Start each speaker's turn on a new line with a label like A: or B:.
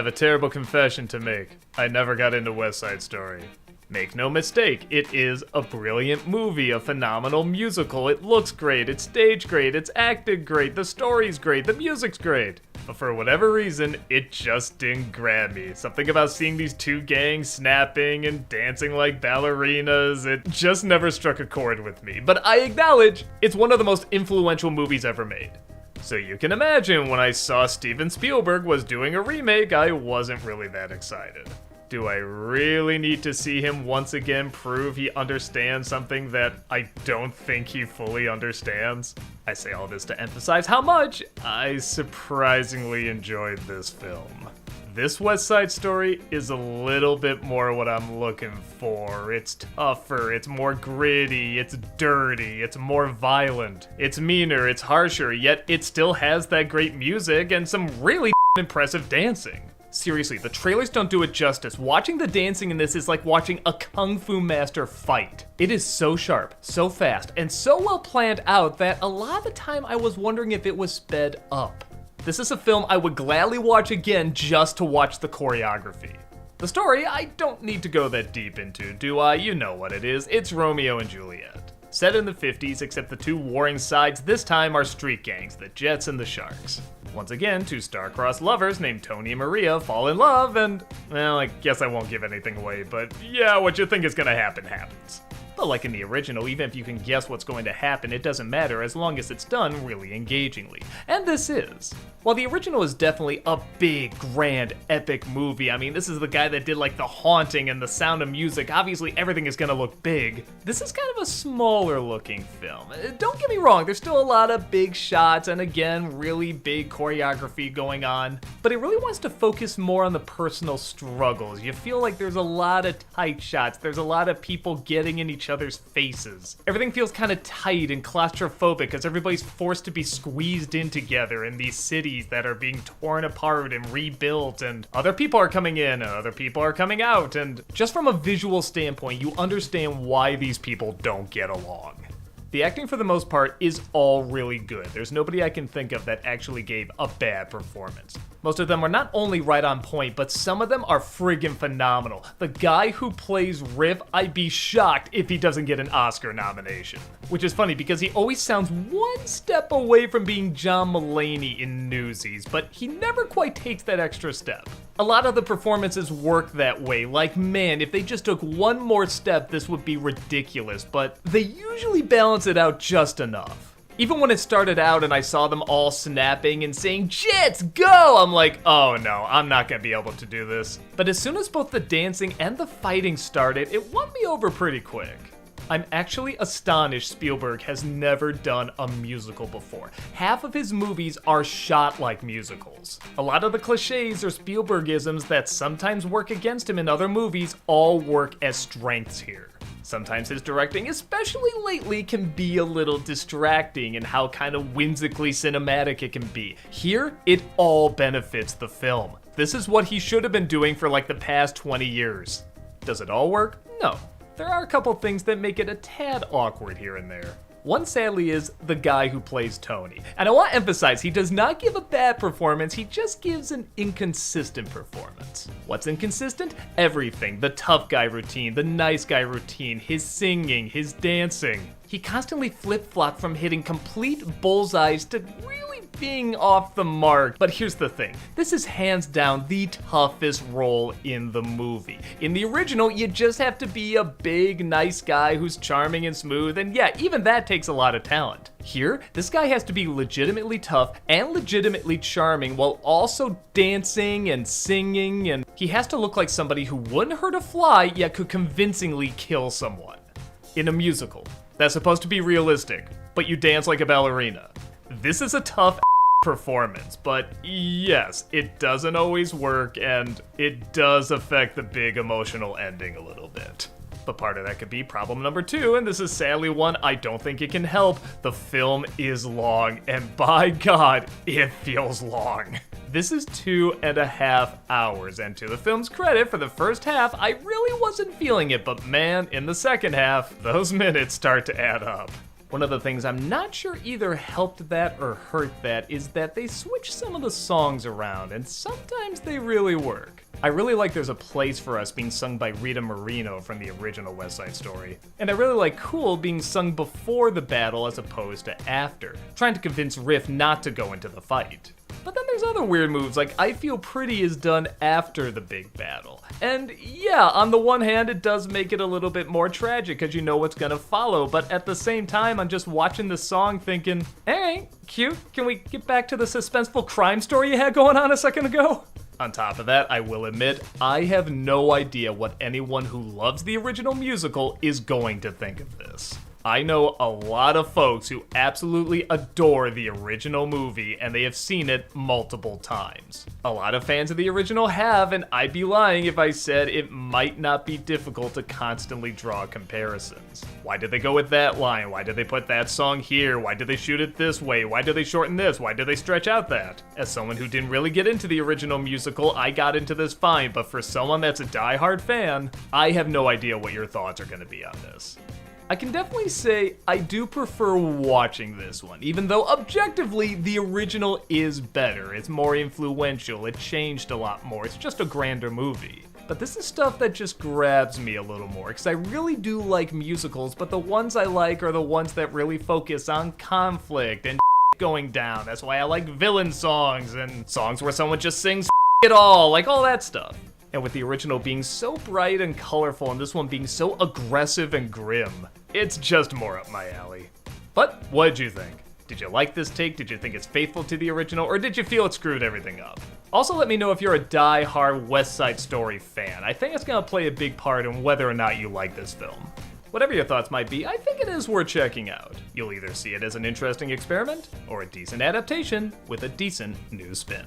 A: have a terrible confession to make. I never got into West Side Story. Make no mistake, it is a brilliant movie, a phenomenal musical. It looks great, it's staged great, it's acted great, the story's great, the music's great. But for whatever reason, it just didn't grab me. Something about seeing these two gangs snapping and dancing like ballerinas, it just never struck a chord with me. But I acknowledge, it's one of the most influential movies ever made. So you can imagine when I saw Steven Spielberg was doing a remake, I wasn't really that excited. Do I really need to see him once again prove he understands something that I don't think he fully understands? I say all this to emphasize how much I surprisingly enjoyed this film. This West Side Story is a little bit more what I'm looking for. It's tougher, it's more gritty, it's dirty, it's more violent, it's meaner, it's harsher, yet it still has that great music and some really impressive dancing. Seriously, the trailers don't do it justice. Watching the dancing in this is like watching a kung fu master fight. It is so sharp, so fast, and so well planned out that a lot of the time I was wondering if it was sped up. This is a film I would gladly watch again just to watch the choreography. The story, I don't need to go that deep into, do I? You know what it is. It's Romeo and Juliet. Set in the 50s, except the two warring sides this time are street gangs, the Jets and the Sharks. Once again, two star-crossed lovers named Tony and Maria fall in love and, well, I guess I won't give anything away, but yeah, what you think is gonna happen happens. But like in the original, even if you can guess what's going to happen, it doesn't matter as long as it's done really engagingly. And this is. While the original is definitely a big, grand, epic movie, I mean, this is the guy that did like The Haunting and The Sound of Music, obviously everything is gonna look big. This is kind of a smaller looking film. Don't get me wrong, there's still a lot of big shots and again, really big choreography going on, but it really wants to focus more on the personal struggles. You feel like there's a lot of tight shots, there's a lot of people getting in each other's faces. Everything feels kind of tight and claustrophobic because everybody's forced to be squeezed in together in these cities that are being torn apart and rebuilt, and other people are coming in and other people are coming out, and just from a visual standpoint, you understand why these people don't get along. The acting for the most part is all really good. There's nobody I can think of that actually gave a bad performance. Most of them are not only right on point, but some of them are friggin' phenomenal. The guy who plays Riff, I'd be shocked if he doesn't get an Oscar nomination. Which is funny because he always sounds one step away from being John Mulaney in Newsies, but he never quite takes that extra step. A lot of the performances work that way, like man, if they just took one more step this would be ridiculous, but they usually balance it out just enough. Even when it started out and I saw them all snapping and saying, "Jets, go!" I'm like, oh no, I'm not gonna be able to do this. But as soon as both the dancing and the fighting started, it won me over pretty quick. I'm actually astonished Spielberg has never done a musical before. Half of his movies are shot like musicals. A lot of the cliches or Spielbergisms that sometimes work against him in other movies all work as strengths here. Sometimes his directing, especially lately, can be a little distracting in how kind of whimsically cinematic it can be. Here, it all benefits the film. This is what he should have been doing for like the past 20 years. Does it all work? No. There are a couple things that make it a tad awkward here and there. One, sadly, is the guy who plays Tony. And I want to emphasize, he does not give a bad performance, he just gives an inconsistent performance. What's inconsistent? Everything. The tough guy routine, the nice guy routine, his singing, his dancing. He constantly flip-flopped from hitting complete bullseyes to really being off the mark. But here's the thing, this is hands down the toughest role in the movie. In the original, you just have to be a big, nice guy who's charming and smooth, and yeah, even that takes a lot of talent. Here, this guy has to be legitimately tough and legitimately charming while also dancing and singing, and he has to look like somebody who wouldn't hurt a fly yet could convincingly kill someone. In a musical, that's supposed to be realistic, but you dance like a ballerina. This is a tough performance, but yes, it doesn't always work, and it does affect the big emotional ending a little bit. But part of that could be problem number 2, and this is sadly one I don't think it can help. The film is long, and by God, it feels long. This is 2.5 hours, and to the film's credit, for the first half, I really wasn't feeling it, but man, in the second half, those minutes start to add up. One of the things I'm not sure either helped that or hurt that is that they switch some of the songs around, and sometimes they really work. I really like There's a Place for Us being sung by Rita Moreno from the original West Side Story. And I really like Cool being sung before the battle as opposed to after, trying to convince Riff not to go into the fight. But then there's other weird moves, like I Feel Pretty is done after the big battle. And yeah, on the one hand, it does make it a little bit more tragic because you know what's gonna follow, but at the same time, I'm just watching the song thinking, alright, cute, can we get back to the suspenseful crime story you had going on a second ago? On top of that, I will admit, I have no idea what anyone who loves the original musical is going to think of this. I know a lot of folks who absolutely adore the original movie and they have seen it multiple times. A lot of fans of the original have, and I'd be lying if I said it might not be difficult to constantly draw comparisons. Why did they go with that line? Why did they put that song here? Why did they shoot it this way? Why did they shorten this? Why did they stretch out that? As someone who didn't really get into the original musical, I got into this fine, but for someone that's a diehard fan, I have no idea what your thoughts are going to be on this. I can definitely say I do prefer watching this one, even though objectively the original is better. It's more influential, it changed a lot more, it's just a grander movie. But this is stuff that just grabs me a little more, because I really do like musicals, but the ones I like are the ones that really focus on conflict and going down. That's why I like villain songs and songs where someone just sings it all, like all that stuff. And with the original being so bright and colorful and this one being so aggressive and grim, it's just more up my alley. But what did you think? Did you like this take? Did you think it's faithful to the original? Or did you feel it screwed everything up? Also let me know if you're a die-hard West Side Story fan. I think it's gonna play a big part in whether or not you like this film. Whatever your thoughts might be, I think it is worth checking out. You'll either see it as an interesting experiment or a decent adaptation with a decent new spin.